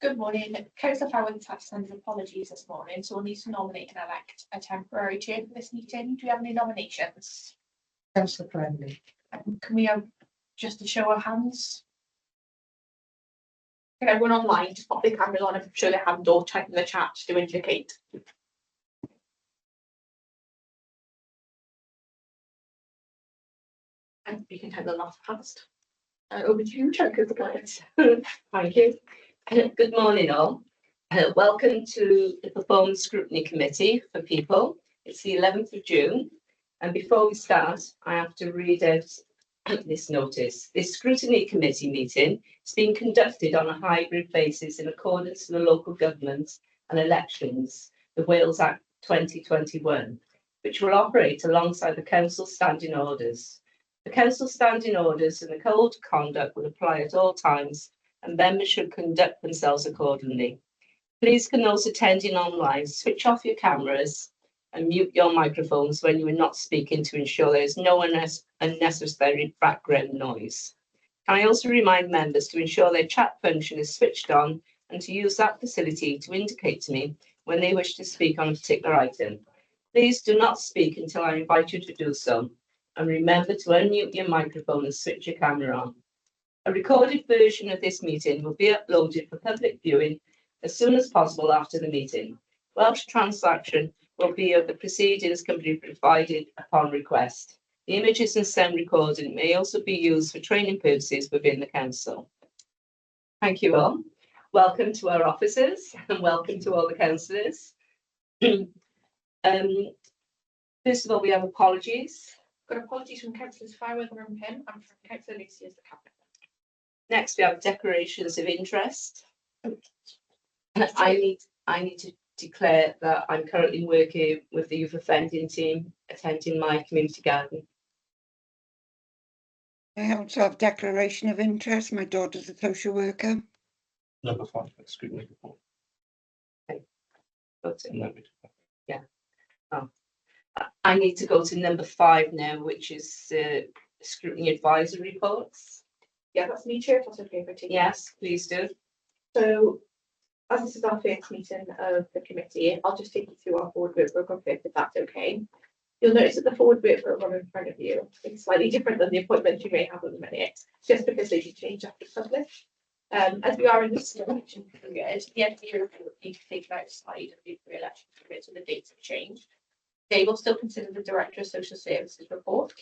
Good morning. Cyfarfod has sent apologies this morning, so we'll need to nominate and elect a temporary chair for this meeting. Do we have any nominations? Councillor Friendly. Can we have just a show of hands? Can everyone online just pop their cameras on and show their hand or type in the chat to indicate? And you can turn them off past. Over to you, Chair. Thank you. Good morning, all. Welcome to the Performance Scrutiny Committee for People. It's the 11th of June. And before we start, I have to read out this notice. This Scrutiny Committee meeting is being conducted on a hybrid basis in accordance with the Local Government and Elections, the Wales Act 2021, which will operate alongside the Council Standing Orders. The Council Standing Orders and the Code of Conduct will apply at all times, and members should conduct themselves accordingly. Please can those attending online switch off your cameras and mute your microphones when you are not speaking to ensure there is no unnecessary background noise. Can I also remind members to ensure their chat function is switched on and to use that facility to indicate to me when they wish to speak on a particular item. Please do not speak until I invite you to do so, and remember to unmute your microphone and switch your camera on. A recorded version of this meeting will be uploaded for public viewing as soon as possible after the meeting. Welsh translation will be of the proceedings can be provided upon request. The images and sound recording may also be used for training purposes within the council. Thank you all. Welcome to our officers and welcome to all the councillors. First of all, we have apologies. Got apologies from Councillors Fireworth and Pym and from Councillor Lucy as the cabinet. Next, we have declarations of interest. I need to declare that I'm currently working with the youth offending team, attending my community garden. I also have declaration of interest. My daughter's a social worker. Number 5, scrutiny report. Yeah. Oh. I need to go to number 5 now, which is scrutiny advisory reports. Yeah, that's me, Chair, if that's okay for taking. Yes, please do. So, as this is our first meeting of the committee, I'll just take you through our forward work programme if that's okay. You'll notice that the forward work programme in front of you is slightly different than the appointments you may have at the minute, just because they do change after publish. As we are in this election period, the idea of being taken outside of the pre-election period, so the dates have changed. They will still consider the Director of Social Services report,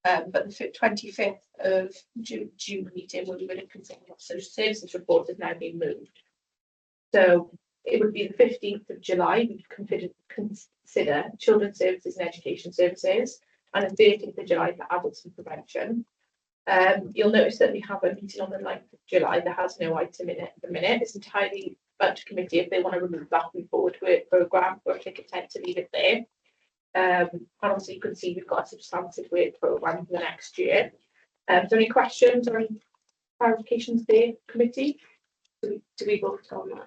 but the 25th of June meeting will be when considering the Social Services report has now been moved. So it would be the 15th of July, we consider Children's Services and Education Services, and the 13th of July for Adults and Prevention. You'll notice that we have a meeting on the 9th of July that has no item in it at the minute. It's entirely up to committee if they want to remove that from forward work programme or if they content to leave it there. And also you can see we've got a substantive work programme for the next year. Is there any questions or any clarifications there, committee? Do we vote on that?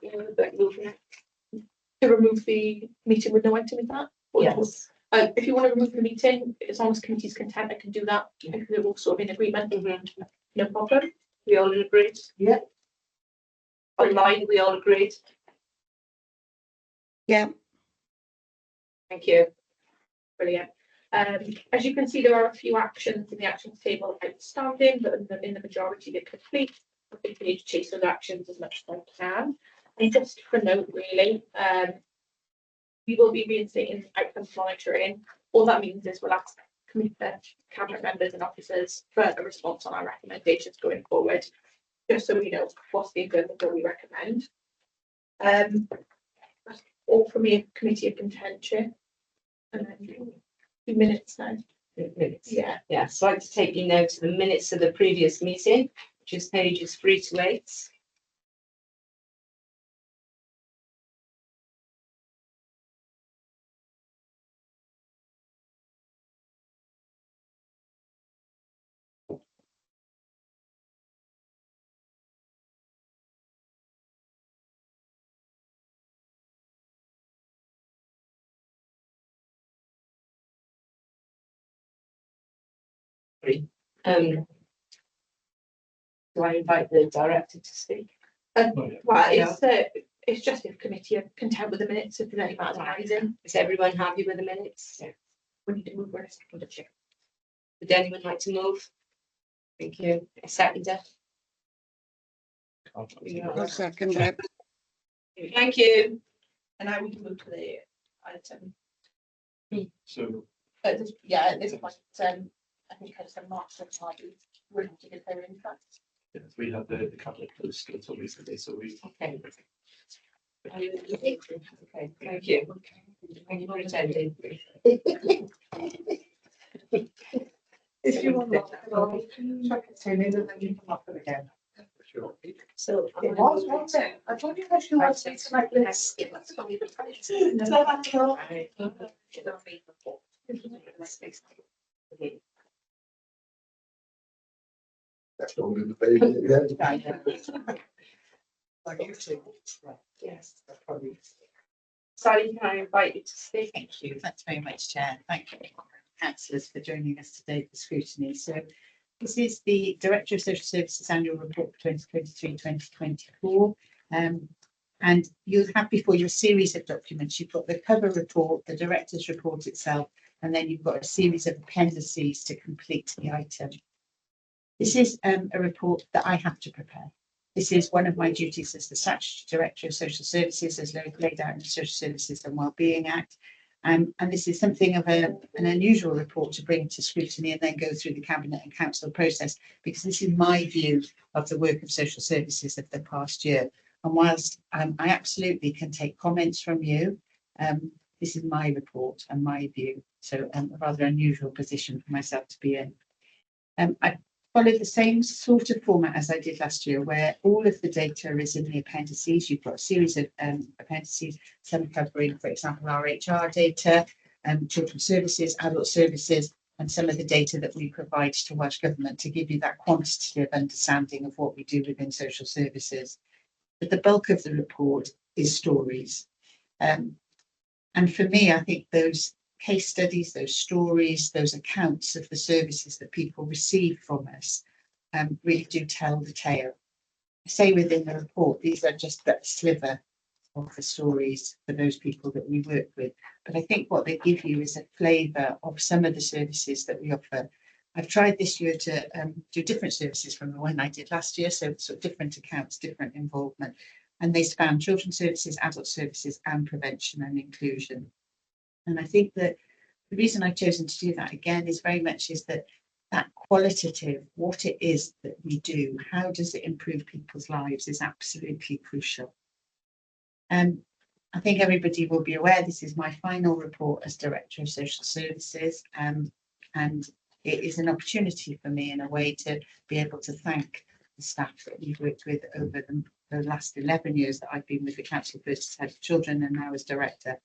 To remove the meeting with no item, is that? Yes. If you want to remove the meeting, as long as committee's content, I can do that. If they're all sort of in agreement, no problem. We all agreed? Yeah. Online, we all agreed? Yeah. Thank you. Brilliant. As you can see, there are a few actions in the actions table outstanding, but in the majority they're complete. I think we need to chase those actions as much as I can. And just for note, really, we will be reinstating outcomes monitoring. All that means is we'll ask cabinet members and officers for a response on our recommendations going forward, just so we know what's being done and what we recommend. That's all from me, committee of contention. And then 2 minutes now. Minutes. Yeah. Yeah, so I'd like to take you now to the minutes of the previous meeting, which is pages 3 to 8. Do I invite the director to speak? Well, it's just if committee are content with the minutes, if there's any matters arising. Is everyone happy with the minutes? Yeah. We need to move for a second to check. Would anyone like to move? Thank you. A seconder. I'll second it. Thank you. And now we can move to the item. So, At this point, I think I said March and Hardy willing to give their interest. yes, we had the cabinet post until recently, so we. Okay. Okay, thank you. Thank you for attending. If you want to, check it in and then you come up with it again. So. It was, wasn't it? I told you how she likes things like this. That's all in the baby. Like you two. Yes. That's probably. Sally, can I invite you to speak? Thank you. Thanks very much, Chair. Thank you, councillors, for joining us today for scrutiny. So this is the Director of Social Services Annual Report for 2023-2024. And you'll have before you a series of documents. You've got the cover report, the Director's report itself, and then you've got a series of appendices to complete the item. This is a report that I have to prepare. This is one of my duties as the Statutory Director of Social Services, as laid out in the Social Services and Wellbeing Act. And this is something of an unusual report to bring to scrutiny and then go through the Cabinet and Council process, because this is my view of the work of social services of the past year. And whilst I absolutely can take comments from you, this is my report and my view. So a rather unusual position for myself to be in. I followed the same sort of format as I did last year, where all of the data is in the appendices. You've got a series of appendices, some covering, for example, our HR data, children's services, adult services, and some of the data that we provide to Welsh Government to give you that quantitative understanding of what we do within social services. But the bulk of the report is stories. And for me, I think those case studies, those stories, those accounts of the services that people receive from us really do tell the tale. I say within the report, these are just that sliver of the stories for those people that we work with. But I think what they give you is a flavour of some of the services that we offer. I've tried this year to do different services from the one I did last year, so sort of different accounts, different involvement, and they span children's services, adult services, and prevention and inclusion. And I think that the reason I've chosen to do that again is very much is that qualitative, what it is that we do, how does it improve people's lives, is absolutely crucial. I think everybody will be aware this is my final report as Director of Social Services, and it is an opportunity for me in a way to be able to thank the staff that we've worked with over the last 11 years that I've been with the Council, first as Head of Children and now as Director.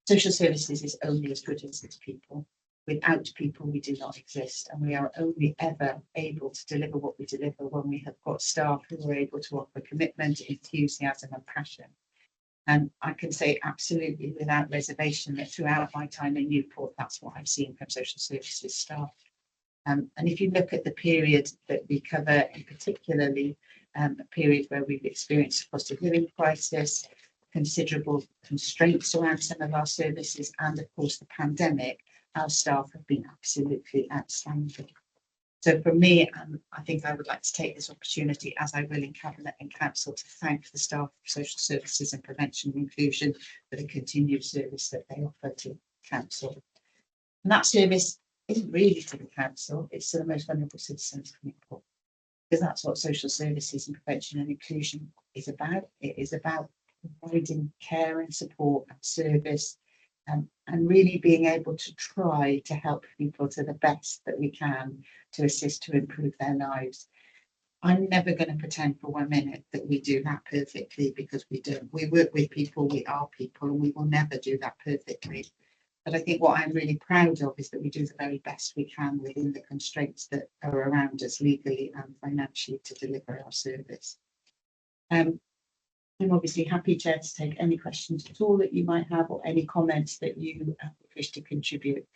Social services is only as good as its people. Without people, we do not exist, and we are only ever able to deliver what we deliver when we have got staff who are able to offer commitment, enthusiasm, and passion. And I can say absolutely without reservation that throughout my time in Newport, that's what I've seen from social services staff. And if you look at the period that we cover, and particularly a period where we've experienced a cost of living crisis, considerable constraints around some of our services, and of course the pandemic, our staff have been absolutely outstanding. So for me, I think I would like to take this opportunity, as I will in Cabinet and Council, to thank the staff of social services and prevention and inclusion for the continued service that they offer to Council. And that service isn't really to the Council, it's to the most vulnerable citizens of Newport, because that's what social services and prevention and inclusion is about. It is about providing care and support and service, and really being able to try to help people to the best that we can to assist to improve their lives. I'm never going to pretend for 1 minute that we do that perfectly, because we don't. We work with people, we are people, and we will never do that perfectly. But I think what I'm really proud of is that we do the very best we can within the constraints that are around us legally and financially to deliver our service. I'm obviously happy, Chair, to take any questions at all that you might have, or any comments that you wish to contribute.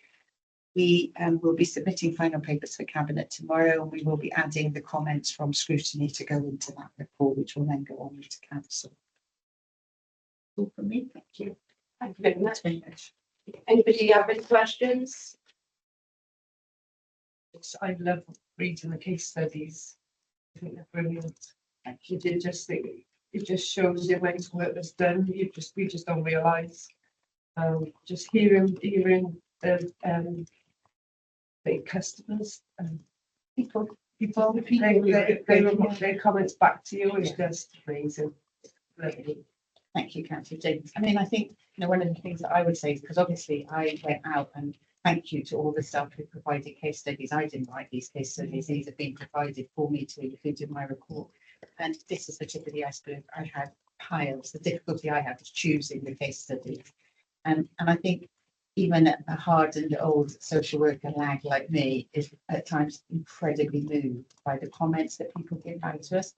We will be submitting final papers for Cabinet tomorrow, and we will be adding the comments from Scrutiny to go into that report, which will then go on to Council. All from me, thank you. Thank you very much. Anybody have any questions? I love reading the case studies. I think they're brilliant. You did just think it just shows you when work was done. We just don't realise. Just hearing the customers and people their comments back to you is just amazing. Lovely. Thank you, Councillor James. I mean, I think one of the things that I would say is, because obviously I went out, and thank you to all the staff who provided case studies. I didn't write these case studies; these have been provided for me to include in my report. And this is the tip of the iceberg. I had piles. The difficulty I had was choosing the case studies, and I think even a hardened old social worker lag like me is at times incredibly moved by the comments that people give back to us.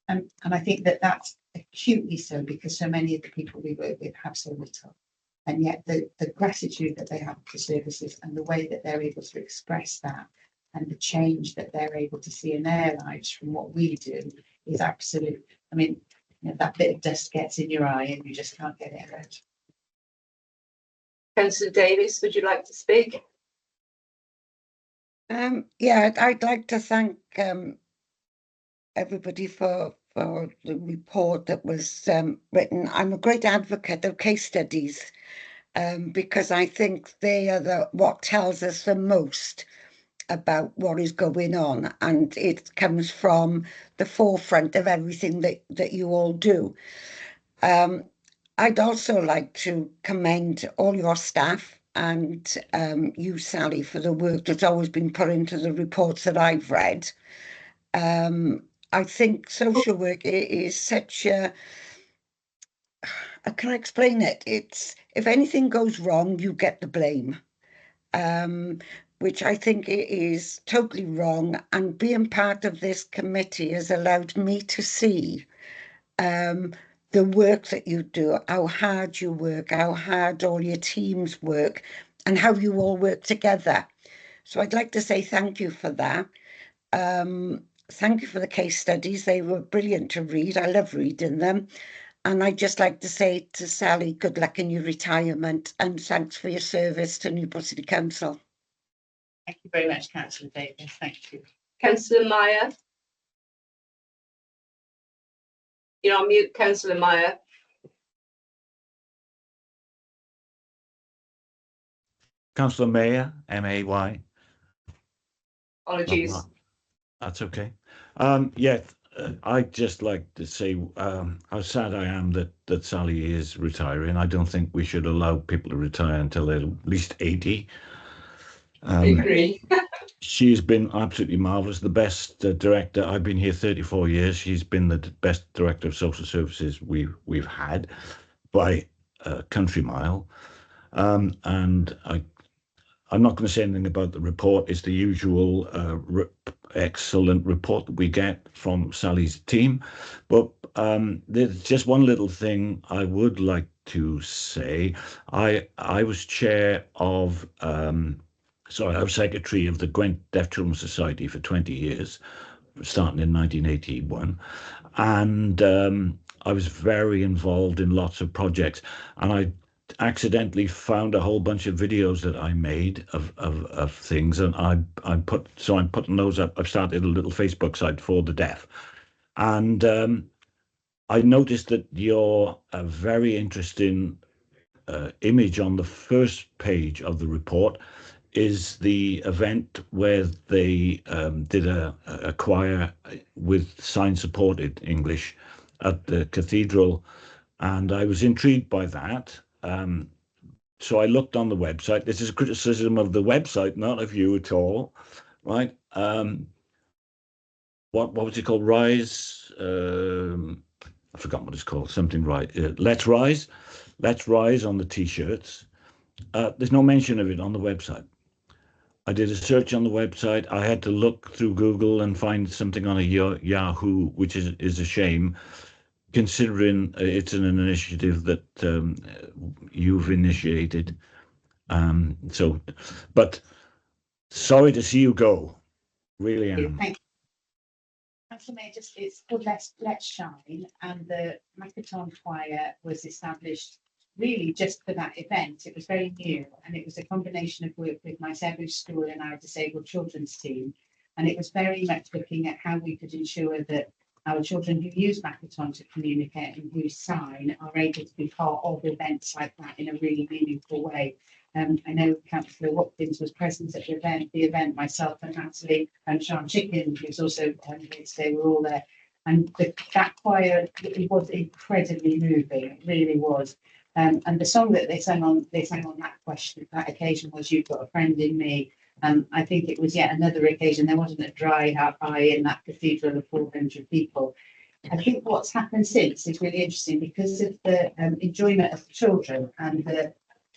And I think that that's acutely so, because so many of the people we work with have so little. And yet the gratitude that they have for services and the way that they're able to express that and the change that they're able to see in their lives from what we do is absolute. I mean, that bit of dust gets in your eye and you just can't get it out. Councillor Davies, would you like to speak? Yeah, I'd like to thank everybody for the report that was written. I'm a great advocate of case studies because I think they are what tells us the most about what is going on, and it comes from the forefront of everything that you all do. I'd also like to commend all your staff and you, Sally, for the work that's always been put into the reports that I've read. I think social work is such a, how can I explain it? It's, if anything goes wrong, you get the blame, which I think is totally wrong. And being part of this committee has allowed me to see the work that you do, how hard you work, how hard all your teams work, and how you all work together. So I'd like to say thank you for that. Thank you for the case studies. They were brilliant to read. I love reading them. And I'd just like to say to Sally, good luck in your retirement and thanks for your service to Newport City Council. Thank you very much, Councillor Davis. Thank you. Councillor Meyer? You're on mute, Councillor Meyer. Councillor Mayor, M-A-Y. Apologies. That's okay. I'd just like to say how sad I am that Sally is retiring. I don't think we should allow people to retire until they're at least 80. I agree. She's been absolutely marvellous. The best director. I've been here 34 years. She's been the best director of social services we've had by a country mile. And I'm not going to say anything about the report. It's the usual excellent report that we get from Sally's team. But there's just one little thing I would like to say. I was chair of, I was secretary of the Gwent Deaf Children's Society for 20 years, starting in 1981. And I was very involved in lots of projects. And I accidentally found a whole bunch of videos that I made of things, and I'm putting those up. I've started a little Facebook site for the deaf, and I noticed that you're a very interesting image on the first page of the report is the event where they did a choir with sign supported English at the cathedral, and I was intrigued by that. So I looked on the website. This is a criticism of the website, not of you at all, right? What was it called? Rise. I forgot what it's called. Something right. Let's Rise. Let's Rise on the T-shirts. There's no mention of it on the website. I did a search on the website. I had to look through Google and find something on a Yahoo, which is a shame, considering it's an initiative that you've initiated. But Sorry to see you go. Really am. Thank you. Councillor Mayor, it's called Let's Shine, and the Makaton Choir was established really just for that event. It was very new, and it was a combination of work with my Severn School and our disabled children's team. And it was very much looking at how we could ensure that our children who use Makaton to communicate and who sign are able to be part of events like that in a really meaningful way. I know Councillor Watkins was present at the event, myself and Natalie and Sean Chicken, who's also here today, were all there. And that choir, it was incredibly moving, it really was. And the song that they sang on that occasion was "You've Got a Friend in Me." I think it was yet another occasion. There wasn't a dry eye in that cathedral of 400 people. I think what's happened since is really interesting because of the enjoyment of the children, and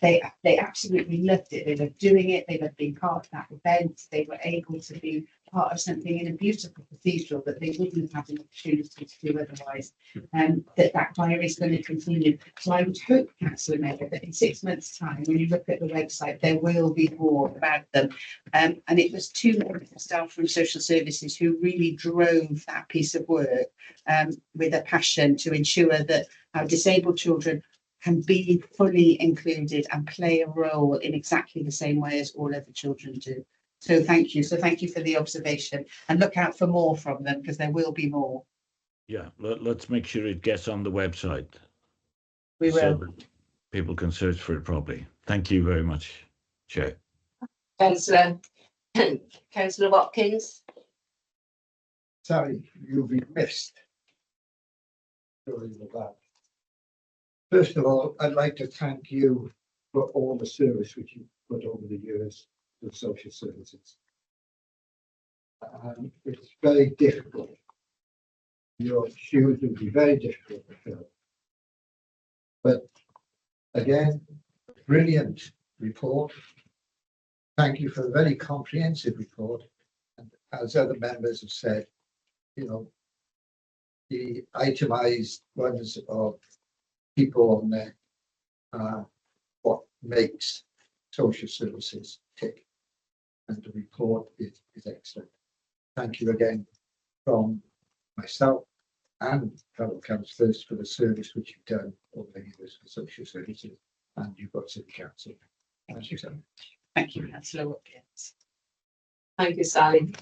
they absolutely loved it. They loved doing it. They loved being part of that event. They were able to be part of something in a beautiful cathedral that they wouldn't have had an opportunity to do otherwise. That choir is going to continue. So I would hope, Councillor Mayor, that in 6 months' time, when you look at the website, there will be more about them. And it was 2 members of staff from social services who really drove that piece of work with a passion to ensure that our disabled children can be fully included and play a role in exactly the same way as all other children do. So thank you. So thank you for the observation, and look out for more from them because there will be more. Yeah, let's make sure it gets on the website. We so will. that people can search for it properly. Thank you very much, Chair. Councillor Watkins. Sorry, you'll be missed. Sorry about that. First of all, I'd like to thank you for all the service which you've put over the years to social services. It's very difficult. Your shoes will be very difficult to fill. But again, brilliant report. Thank you for a very comprehensive report. And as other members have said, you know, the itemized ones of people on there are what makes social services tick. And the report is excellent. Thank you again from myself and fellow councillors for the service which you've done over the years for social services, and you've got city council. Thank you so much. Thank you, Councillor Watkins. Thank you, Sally.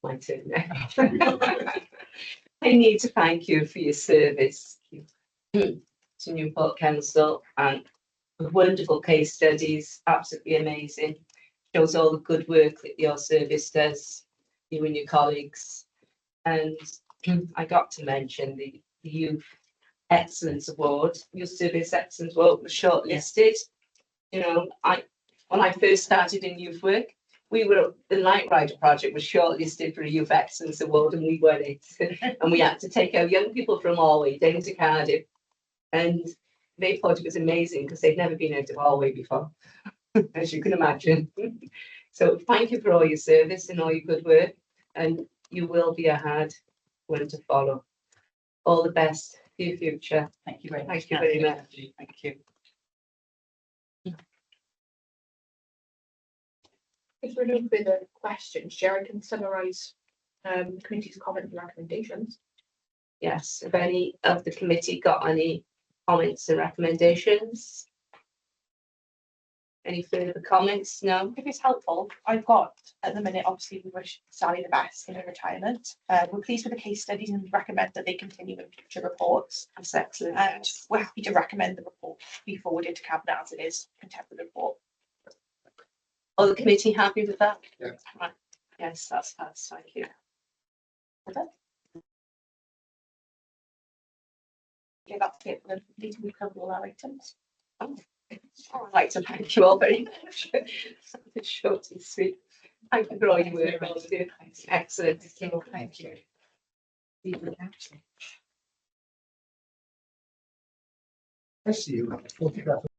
My turn now. I need to thank you for your service to Newport Council, and the wonderful case studies, absolutely amazing. Shows all the good work that your service does, you and your colleagues. And I got to mention the Youth Excellence Award. Your Service Excellence Award was shortlisted. You know, when I first started in youth work, the Night Rider project was shortlisted for a Youth Excellence Award, and we won it. And we had to take our young people from Allway down to Cardiff, and they thought it was amazing because they'd never been out of Allway before, as you can imagine. So thank you for all your service and all your good work, and you will be a hard one to follow. All the best for your future. Thank you very much. Thank you very Councillor. much. Thank you. If there are no further questions, Chair, I can summarise the committee's comments and recommendations. Yes, have any of the committee got any comments and recommendations? Any further comments? No? If it's helpful, I've got at the minute, obviously we wish Sally the best in her retirement. We're pleased with the case studies and recommend that they continue in future reports. That's excellent. And we're happy to recommend the report be forwarded to Cabinet as it is, contempt the report. Are the committee happy with that? Yeah. Right. Yes, that's thank you. Okay, that's it for the meeting. We've covered all our items. I'd like to thank you all very much. It's short and sweet. Thank you for all your work. Excellent. Thank you. I see you.